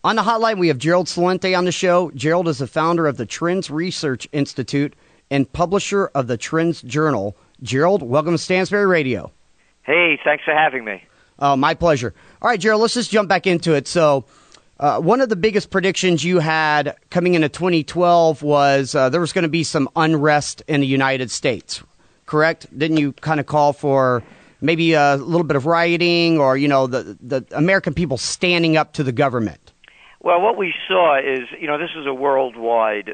On the hotline, we have Gerald Celente on the show. Gerald is the founder of the TrendsResearchInstitute and publisher of the TrendsJournal. Gerald, welcome to Stansberry Radio. Hey, thanks for having me. My pleasure. All right, Gerald, let's just jump back into it. So one of the biggest predictions you had coming into 2012 was there was going to be some unrest in the United States, correct? Didn't you kind of call for maybe a little bit of rioting or, the American people standing up to the government? Well, what we saw is, this is a worldwide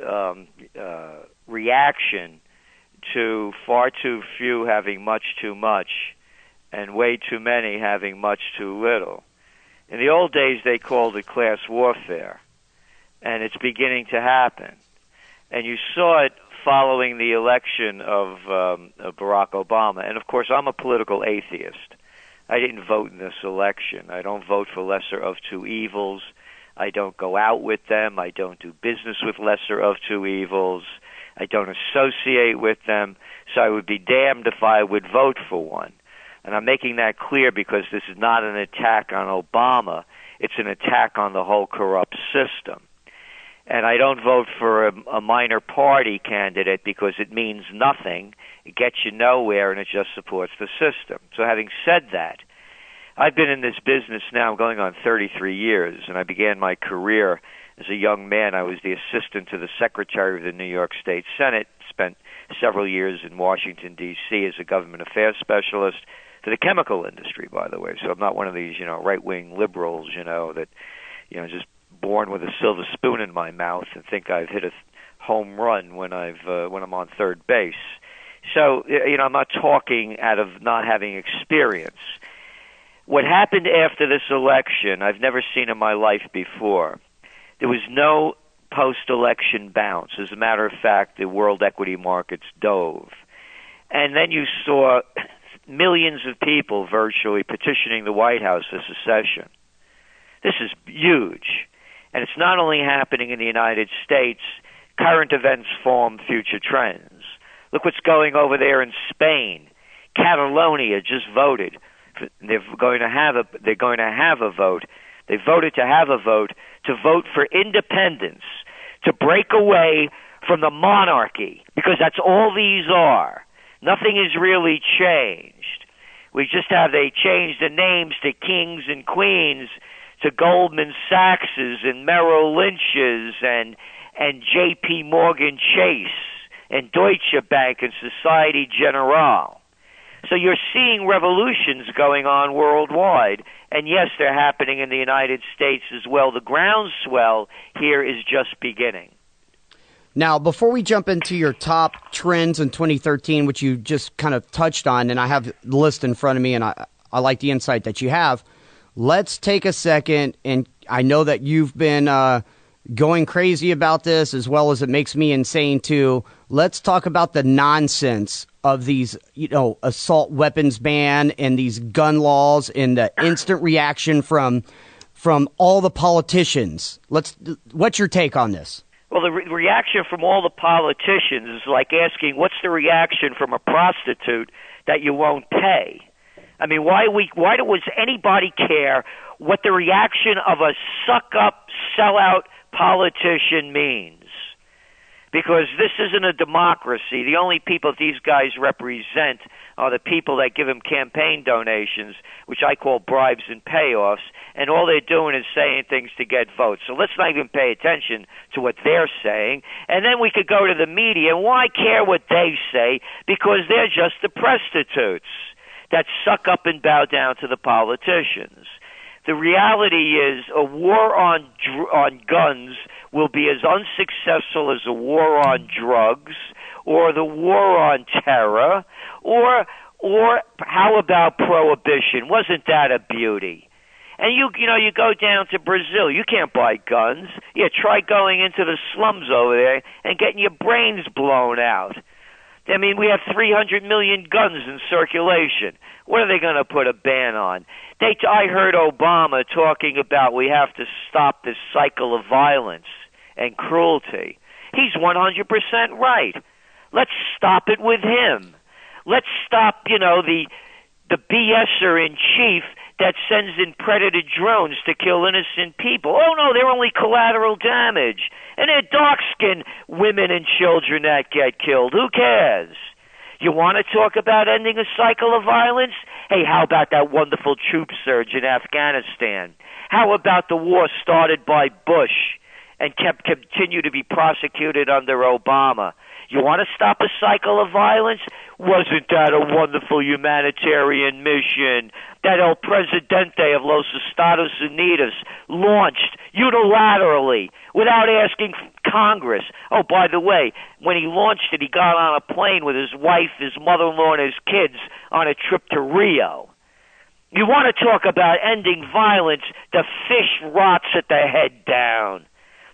reaction to far too few having much too much and way too many having much too little. In the old days, they called it class warfare, and it's beginning to happen. And you saw it following the election of Barack Obama. And, of course, I'm a political atheist. I didn't vote in this election. I don't vote for lesser of two evils. I don't go out with them. I don't do business with lesser of two evils. I don't associate with them. So I would be damned if I would vote for one. And I'm making that clear because this is not an attack on Obama. It's an attack on the whole corrupt system. And I don't vote for a minor party candidate because it means nothing. It gets you nowhere, and it just supports the system. So having said that, I've been in this business now going on 33 years, and I began my career as a young man. I was the assistant to the Secretary of the New York State Senate, spent several years in Washington, D.C. as a government affairs specialist for the chemical industry, by the way. So I'm not one of these, right-wing liberals, that, just born with a silver spoon in my mouth and think I've hit a home run when I'm on third base. So, I'm not talking out of not having experience. What happened after this election, I've never seen in my life before. There was no post-election bounce. As a matter of fact, the world equity markets dove. And then you saw millions of people virtually petitioning the White House for secession. This is huge. And it's not only happening in the United States. Current events form future trends. Look what's going over there in Spain. Catalonia just voted. They're going to have a vote. They voted to have a vote to vote for independence, to break away from the monarchy, because that's all these are. Nothing has really changed. They changed the names to kings and queens, to Goldman Sachs's and Merrill Lynch's and J.P. Morgan Chase and Deutsche Bank and Societe Generale. So you're seeing revolutions going on worldwide, and yes, they're happening in the United States as well. The groundswell here is just beginning. Now, before we jump into your top trends in 2013, which you just kind of touched on, and I have the list in front of me, and I like the insight that you have, let's take a second, and I know that you've been going crazy about this, as well as it makes me insane too. Let's talk about the nonsense of these, assault weapons ban and these gun laws and the instant reaction from all the politicians. What's your take on this? Well, the reaction from all the politicians is like asking, what's the reaction from a prostitute that you won't pay? I mean, why does anybody care what the reaction of a suck-up, sellout politician means? Because this isn't a democracy. The only people these guys represent are the people that give them campaign donations, which I call bribes and payoffs, and all they're doing is saying things to get votes. So let's not even pay attention to what they're saying. And then we could go to the media, and why care what they say? Because they're just the prostitutes that suck up and bow down to the politicians. The reality is a war on guns will be as unsuccessful as a war on drugs or the war on terror or how about prohibition? Wasn't that a beauty? And you go down to Brazil, you can't buy guns. Yeah, try going into the slums over there and getting your brains blown out. I mean, we have 300 million guns in circulation. What are they going to put a ban on? I heard Obama talking about we have to stop this cycle of violence and cruelty. He's 100% right. Let's stop it with him. Let's stop, the BSer in chief that sends in predator drones to kill innocent people. Oh, no, they're only collateral damage. And they're dark-skinned women and children that get killed. Who cares? You want to talk about ending a cycle of violence? Hey, how about that wonderful troop surge in Afghanistan? How about the war started by Bush and continue to be prosecuted under Obama? You want to stop a cycle of violence? Wasn't that a wonderful humanitarian mission that El Presidente of Los Estados Unidos launched unilaterally without asking Congress? Oh, by the way, when he launched it, he got on a plane with his wife, his mother-in-law, and his kids on a trip to Rio. You want to talk about ending violence? The fish rots at the head down.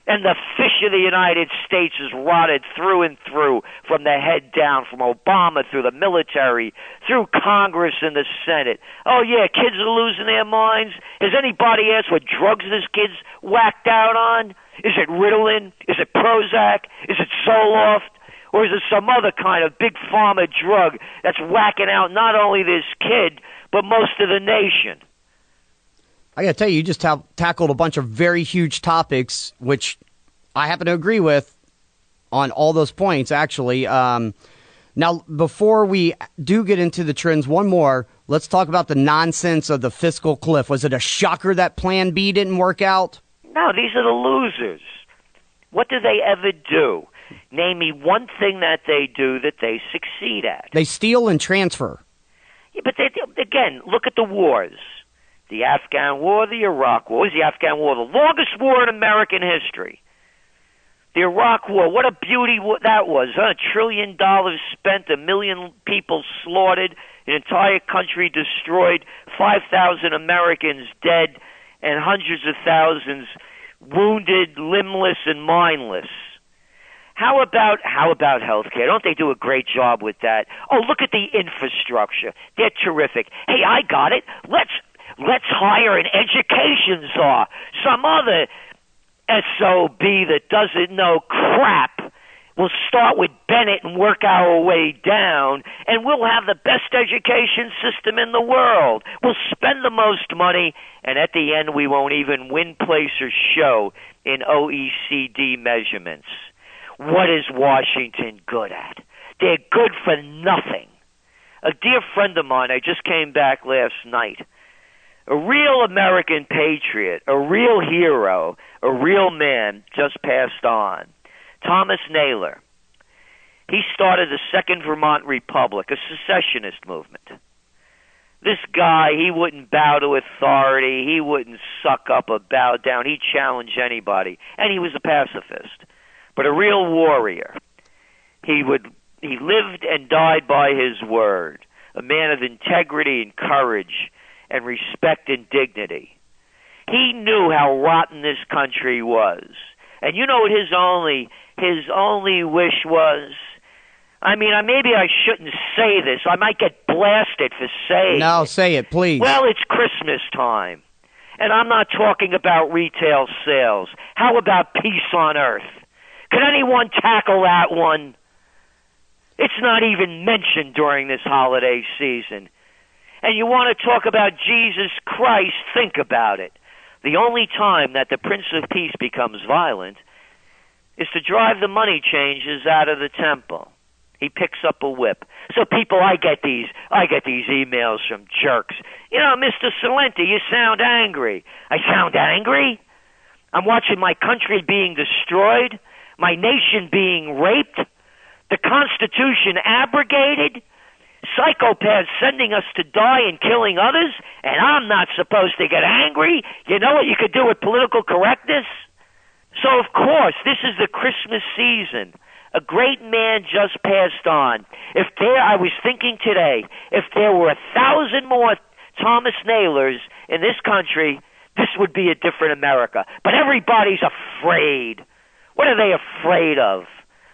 And the fish of the United States is rotted through and through, from the head down, from Obama through the military, through Congress and the Senate. Oh, yeah, kids are losing their minds. Has anybody asked what drugs this kid's whacked out on? Is it Ritalin? Is it Prozac? Is it Zoloft? Or is it some other kind of big pharma drug that's whacking out not only this kid, but most of the nation? I got to tell you, you just tackled a bunch of very huge topics, which I happen to agree with on all those points, actually. Now, before we do get into the trends, one more, let's talk about the nonsense of the fiscal cliff. Was it a shocker that Plan B didn't work out? No, these are the losers. What do they ever do? Name me one thing that they do that they succeed at. They steal and transfer. Yeah, but again, look at the wars. The Afghan War, the Iraq War. What was the Afghan War? The longest war in American history. The Iraq War, what a beauty that was. $1 trillion spent, 1 million people slaughtered, an entire country destroyed, 5,000 Americans dead, and hundreds of thousands wounded, limbless, and mindless. How about healthcare? Don't they do a great job with that? Oh, look at the infrastructure. They're terrific. Hey, I got it. Let's hire an education czar, some other SOB that doesn't know crap. We'll start with Bennett and work our way down, and we'll have the best education system in the world. We'll spend the most money, and at the end we won't even win, place, or show in OECD measurements. What is Washington good at? They're good for nothing. A dear friend of mine, I just came back last night, a real American patriot, a real hero, a real man just passed on. Thomas Naylor. He started the Second Vermont Republic, a secessionist movement. This guy, he wouldn't bow to authority. He wouldn't suck up or bow down. He'd challenge anybody. And he was a pacifist, but a real warrior. He lived and died by his word, a man of integrity and courage and respect and dignity. He knew how rotten this country was. And you know what his only wish was? I mean, maybe I shouldn't say this. I might get blasted for saying it. No, say it, please. Well, it's Christmas time. And I'm not talking about retail sales. How about peace on earth? Could anyone tackle that one? It's not even mentioned during this holiday season. And you want to talk about Jesus Christ, think about it. The only time that the Prince of Peace becomes violent is to drive the money changers out of the temple. He picks up a whip. So people, I get these emails from jerks. You know, Mr. Celente, you sound angry. I sound angry? I'm watching my country being destroyed, my nation being raped, the Constitution abrogated, psychopaths sending us to die and killing others, and I'm not supposed to get angry? You know what you could do with political correctness? So, of course, this is the Christmas season. A great man just passed on. I was thinking today, if there were 1,000 more Thomas Naylors in this country, this would be a different America. But everybody's afraid. What are they afraid of?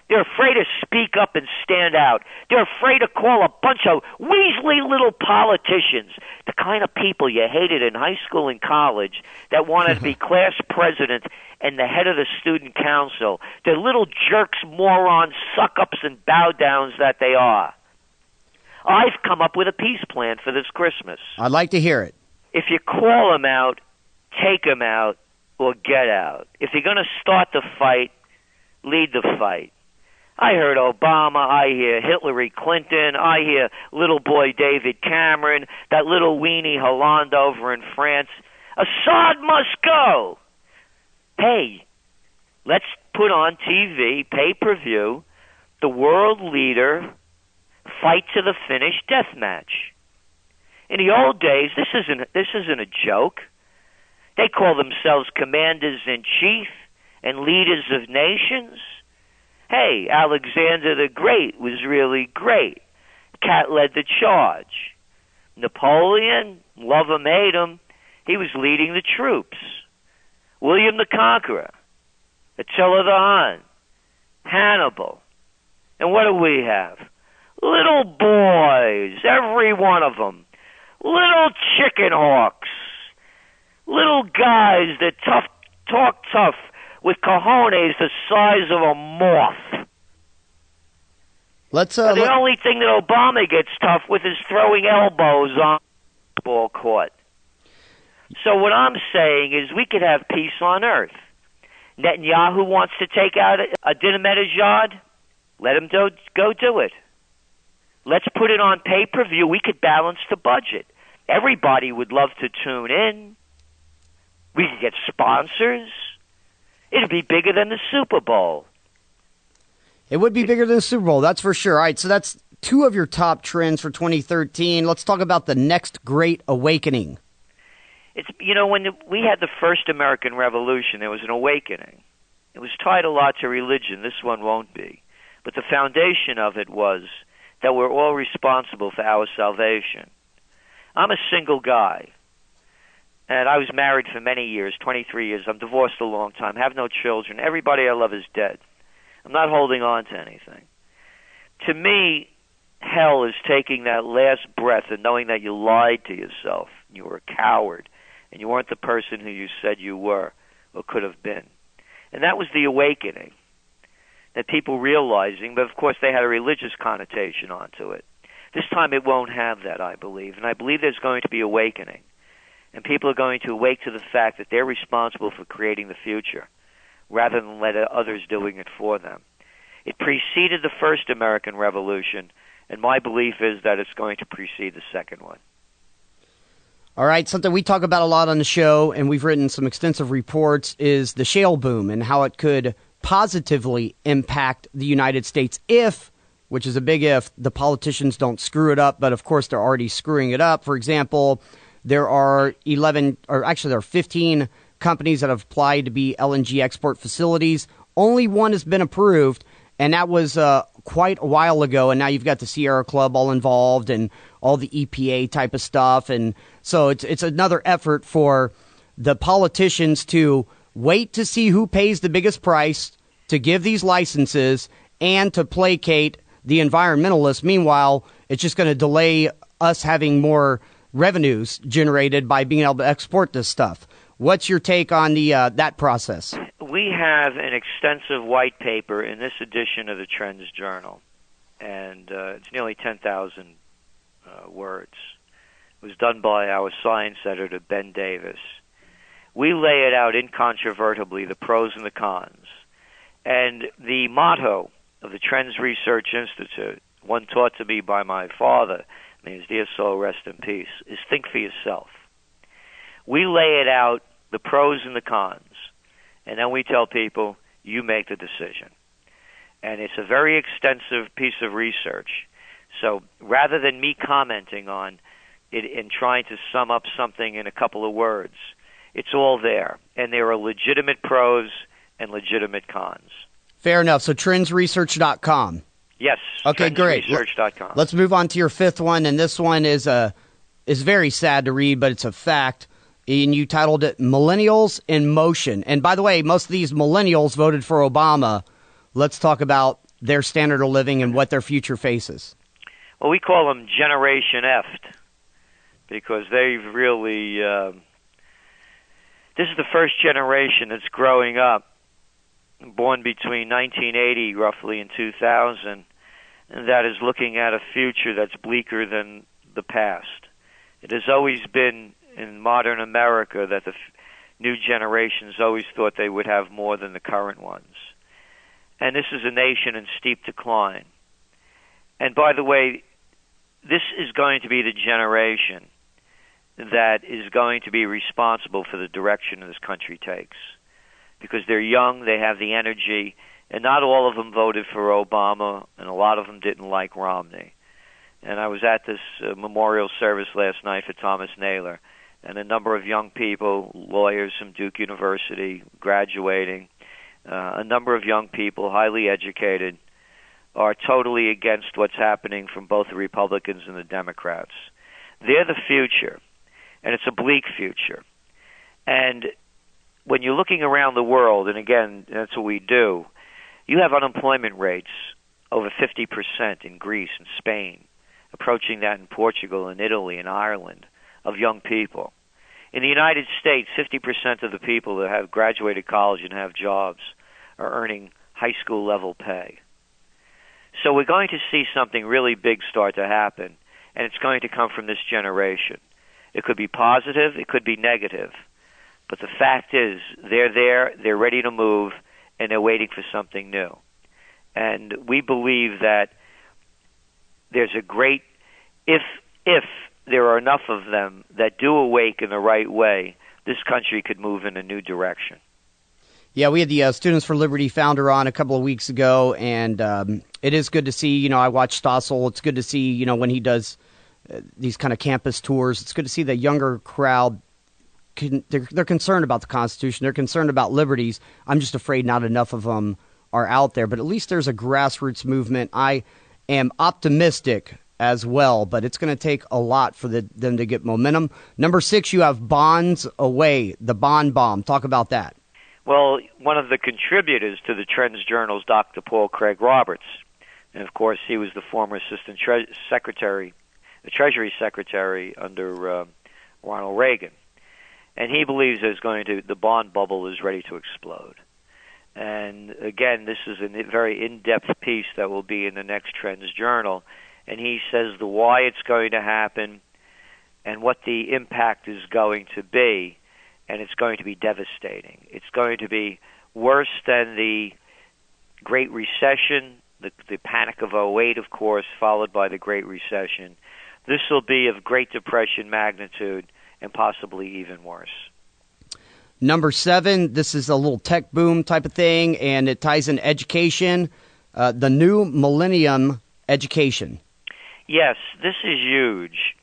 They're afraid to speak up and stand out. They're afraid to call a bunch of weaselly little politicians, the kind of people you hated in high school and college that wanted to be class president and the head of the student council. The little jerks, morons, suck-ups, and bow-downs that they are. I've come up with a peace plan for this Christmas. I'd like to hear it. if you call them out, take them out, or get out. If you're going to start the fight, lead the fight. I heard Obama, I hear Hillary Clinton, I hear little boy David Cameron, that little weenie Hollande over in France. Assad must go. Hey, let's put on TV, pay-per-view, the world leader fight to the finish death match. In the old days, this isn't a joke. They call themselves commanders-in-chief and leaders of nations. Hey, Alexander the Great was really great. Cat led the charge. Napoleon, love him, hate him, he was leading the troops. William the Conqueror, Attila the Hun, Hannibal. And what do we have? Little boys, every one of them. Little chicken hawks. Little guys that talk tough with cojones the size of a moth. The only thing that Obama gets tough with is throwing elbows on the ball court. So what I'm saying is we could have peace on earth. Netanyahu wants to take out Ahmadinejad. Let him go do it. Let's put it on pay-per-view. We could balance the budget. Everybody would love to tune in. We could get sponsors. It'd be bigger than the Super Bowl. It would be bigger than the Super Bowl, that's for sure. All right, so that's two of your top trends for 2013. Let's talk about the next great awakening. It's when we had the first American Revolution, there was an awakening. It was tied a lot to religion. This one won't be. But the foundation of it was that we're all responsible for our salvation. I'm a single guy, and I was married for many years, 23 years. I'm divorced a long time, have no children. Everybody I love is dead. I'm not holding on to anything. To me, hell is taking that last breath and knowing that you lied to yourself, you were a coward, and you weren't the person who you said you were or could have been. And that was the awakening, that people realizing, but of course they had a religious connotation onto it. This time it won't have that, I believe, and I believe there's going to be awakening. And people are going to awake to the fact that they're responsible for creating the future, rather than let others doing it for them. It preceded the first American Revolution, and my belief is that it's going to precede the second one. All right, something we talk about a lot on the show, and we've written some extensive reports, is the shale boom and how it could positively impact the United States if, which is a big if, the politicians don't screw it up, but of course they're already screwing it up. For example, there are 15 companies that have applied to be LNG export facilities. Only one has been approved, and that was quite a while ago, and now you've got the Sierra Club all involved and all the EPA type of stuff. And so it's another effort for the politicians to wait to see who pays the biggest price to give these licenses and to placate the environmentalists. Meanwhile, it's just going to delay us having more revenues generated by being able to export this stuff. What's your take on the that process? We have an extensive white paper in this edition of the TrendsJournal, and it's nearly 10,000 words. It was done by our science editor, Ben Davis. We lay it out incontrovertibly, the pros and the cons. And the motto of the TrendsResearchInstitute, one taught to me by my father, may his dear soul rest in peace, is think for yourself. We lay it out, the pros and the cons, and then we tell people, you make the decision. And it's a very extensive piece of research. So rather than me commenting on it and trying to sum up something in a couple of words, it's all there. And there are legitimate pros and legitimate cons. Fair enough. So TrendsResearch.com. Yes. Okay, great. TrendsResearch.com. Let's move on to your fifth one, and this one is very sad to read, but it's a fact. And you titled it Millennials in Motion. And by the way, most of these millennials voted for Obama. Let's talk about their standard of living and what their future faces. Well, we call them Generation F'd because they've really... this is the first generation that's growing up, born between 1980 roughly and 2000, and that is looking at a future that's bleaker than the past. It has always been in modern America that the new generations always thought they would have more than the current ones. And this is a nation in steep decline. And by the way, this is going to be the generation that is going to be responsible for the direction this country takes. Because they're young, they have the energy, and not all of them voted for Obama, and a lot of them didn't like Romney. And I was at this memorial service last night for Thomas Naylor, and a number of young people, lawyers from Duke University, graduating, a number of young people, highly educated, are totally against what's happening from both the Republicans and the Democrats. They're the future, and it's a bleak future. And when you're looking around the world, and again, that's what we do, you have unemployment rates over 50% in Greece and Spain, approaching that in Portugal and Italy and Ireland, of young people. In the United States, 50% of the people that have graduated college and have jobs are earning high school level pay. So we're going to see something really big start to happen, and it's going to come from this generation. It could be positive, it could be negative, but the fact is they're there, they're ready to move, and they're waiting for something new. And we believe that there's a great, if there are enough of them that do awake in the right way, this country could move in a new direction. Yeah, we had the Students for Liberty founder on a couple of weeks ago, and it is good to see, I watch Stossel. It's good to see, when he does these kind of campus tours, it's good to see the younger crowd. They're concerned about the Constitution. They're concerned about liberties. I'm just afraid not enough of them are out there, but at least there's a grassroots movement. I am optimistic as well, but it's going to take a lot for them to get momentum. Number 6, you have bonds away, the bond bomb. Talk about that. Well, one of the contributors to the TrendsJournal is Dr. Paul Craig Roberts. And, of course, he was the former assistant secretary, the Treasury Secretary under Ronald Reagan. And he believes the bond bubble is ready to explode. And, again, this is a very in-depth piece that will be in the next TrendsJournal. And he says the why it's going to happen and what the impact is going to be. And it's going to be devastating. It's going to be worse than the Great Recession, the panic of '08, of course, followed by the Great Recession. This will be of Great Depression magnitude and possibly even worse. Number 7, this is a little tech boom type of thing, and it ties in education, the new millennium education. Yes, this is huge.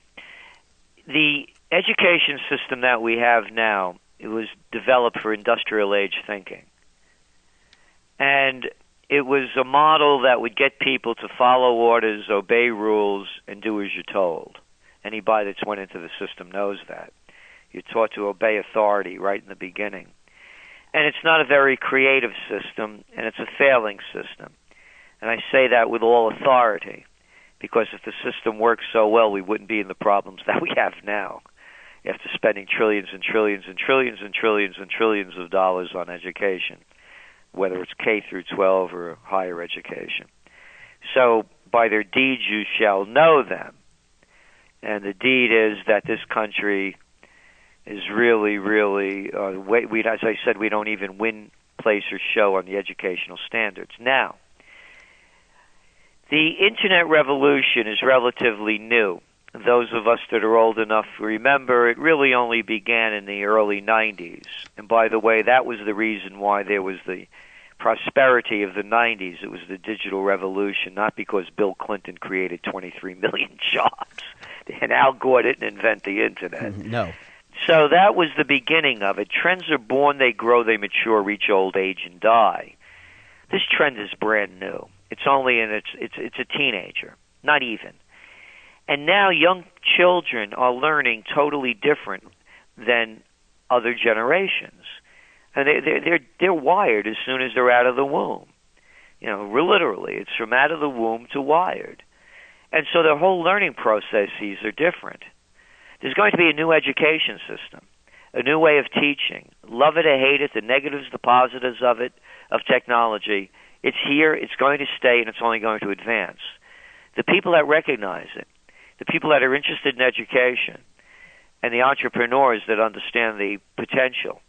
The education system that we have now, it was developed for industrial age thinking. And it was a model that would get people to follow orders, obey rules, and do as you're told. Anybody that's went into the system knows that. You're taught to obey authority right in the beginning. And it's not a very creative system, and it's a failing system. And I say that with all authority, because if the system worked so well, we wouldn't be in the problems that we have now, after spending trillions and trillions and trillions and trillions and trillions of dollars on education, whether it's K through 12 or higher education. So by their deeds you shall know them. And the deed is that this country is really, really, as I said, we don't even win, place, or show on the educational standards. Now, the Internet revolution is relatively new. Those of us that are old enough remember it really only began in the early 90s. And by the way, that was the reason why there was the prosperity of the 90s. It was the digital revolution, not because Bill Clinton created 23 million jobs. And Al Gore didn't invent the Internet. No. So that was the beginning of it. Trends are born, they grow, they mature, reach old age, and die. This trend is brand new. It's only it's a teenager, not even. And now young children are learning totally different than other generations. And they're wired as soon as they're out of the womb. Literally, it's from out of the womb to wired. And so their whole learning processes are different. There's going to be a new education system, a new way of teaching. Love it or hate it, the negatives, the positives of it, of technology. It's here, it's going to stay, and it's only going to advance. The people that recognize it, the people that are interested in education, and the entrepreneurs that understand the potential,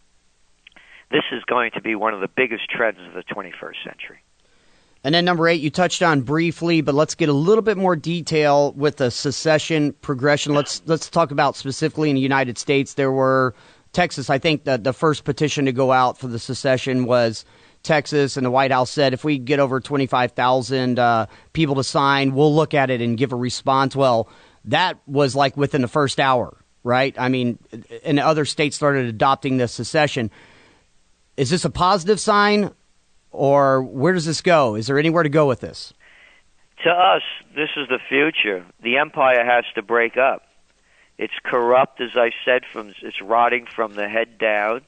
this is going to be one of the biggest trends of the 21st century. And then number 8, you touched on briefly, but let's get a little bit more detail with the secession progression. Let's talk about specifically in the United States. There were Texas, I think that the first petition to go out for the secession was Texas, and the White House said if we get over 25,000 people to sign, we'll look at it and give a response. Well, that was like within the first hour, right? I mean, and other states started adopting the secession. Is this a positive sign? Or where does this go? Is there anywhere to go with this? To us, this is the future. The empire has to break up. It's corrupt, as I said, it's rotting from the head down.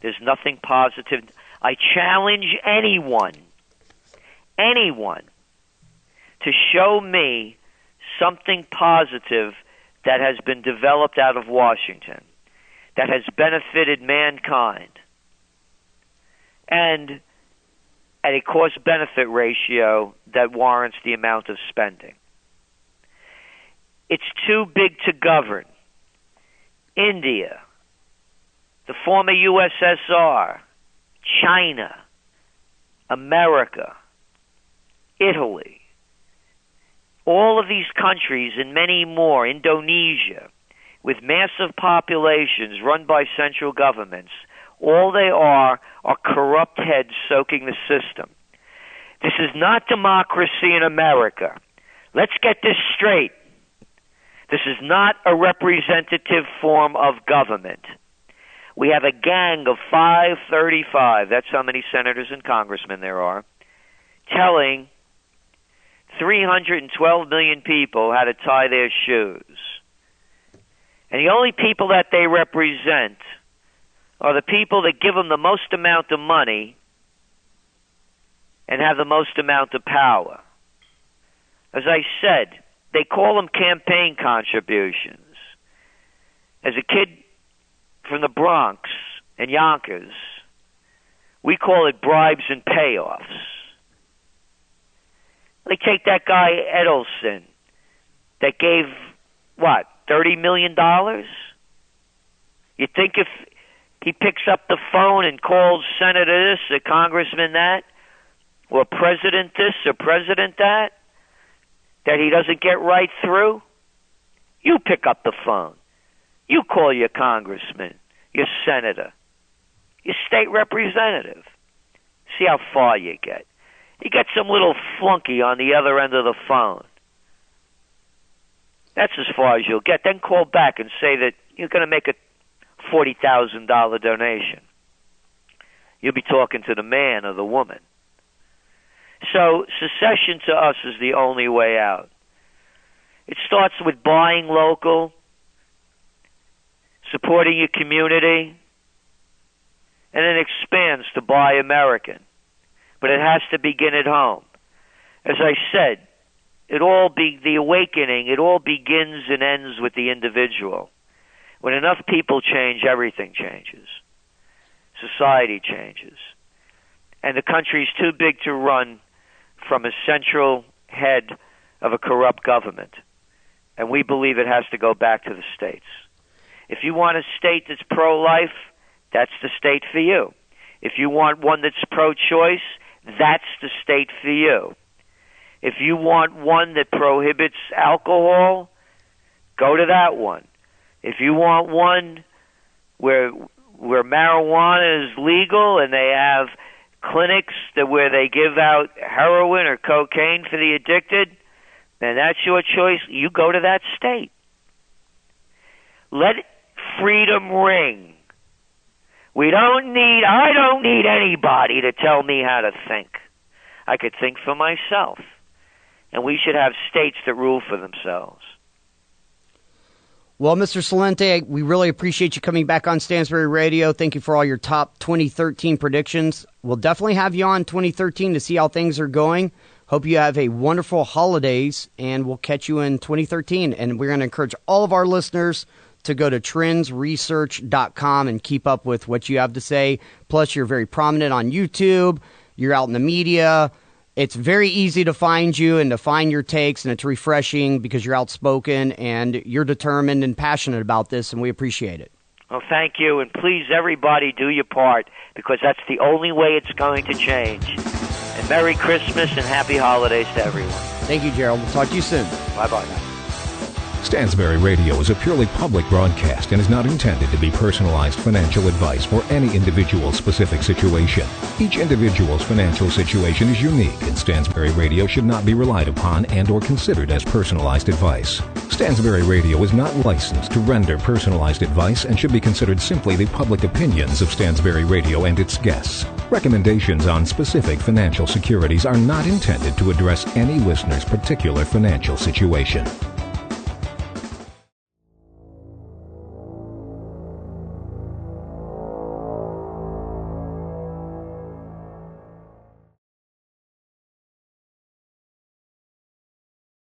There's nothing positive. I challenge anyone to show me something positive that has been developed out of Washington, that has benefited mankind, and at a cost-benefit ratio that warrants the amount of spending. It's too big to govern. India, the former USSR, China, America, Italy, all of these countries and many more, Indonesia, with massive populations run by central governments, all they are corrupt heads soaking the system. This is not democracy in America. Let's get this straight. This is not a representative form of government. We have a gang of 535, that's how many senators and congressmen there are, telling 312 million people how to tie their shoes. And the only people that they represent are the people that give them the most amount of money and have the most amount of power. As I said, they call them campaign contributions. As a kid from the Bronx and Yonkers, we call it bribes and payoffs. They take that guy Edelson that gave, $30 million? You think if he picks up the phone and calls Senator this or Congressman that, or President this or President that he doesn't get right through? You pick up the phone. You call your congressman, your senator, your state representative. See how far you get. You get some little flunky on the other end of the phone. That's as far as you'll get. Then call back and say that you're going to make a $40,000 donation. You'll be talking to the man or the woman. So secession to us is the only way out. It starts with buying local, supporting your community, and it expands to buy American. But it has to begin at home. As I said, the awakening, it all begins and ends with the individual. When enough people change, everything changes. Society changes. And the country's too big to run from a central head of a corrupt government. And we believe it has to go back to the states. If you want a state that's pro-life, that's the state for you. If you want one that's pro-choice, that's the state for you. If you want one that prohibits alcohol, go to that one. If you want one where marijuana is legal and they have clinics where they give out heroin or cocaine for the addicted, then that's your choice. You go to that state. Let freedom ring. I don't need anybody to tell me how to think. I could think for myself. And we should have states that rule for themselves. Well, Mr. Celente, we really appreciate you coming back on Stansberry Radio. Thank you for all your top 2013 predictions. We'll definitely have you on 2013 to see how things are going. Hope you have a wonderful holidays, and we'll catch you in 2013. And we're going to encourage all of our listeners to go to TrendsResearch.com and keep up with what you have to say. Plus, you're very prominent on YouTube. You're out in the media. It's very easy to find you and to find your takes, and it's refreshing because you're outspoken and you're determined and passionate about this, and we appreciate it. Well, thank you, and please, everybody, do your part, because that's the only way it's going to change. And Merry Christmas and Happy Holidays to everyone. Thank you, Gerald. We'll talk to you soon. Bye-bye now. Stansberry Radio is a purely public broadcast and is not intended to be personalized financial advice for any individual specific situation. Each individual's financial situation is unique, and Stansberry Radio should not be relied upon and or considered as personalized advice. Stansberry Radio is not licensed to render personalized advice and should be considered simply the public opinions of Stansberry Radio and its guests. Recommendations on specific financial securities are not intended to address any listener's particular financial situation.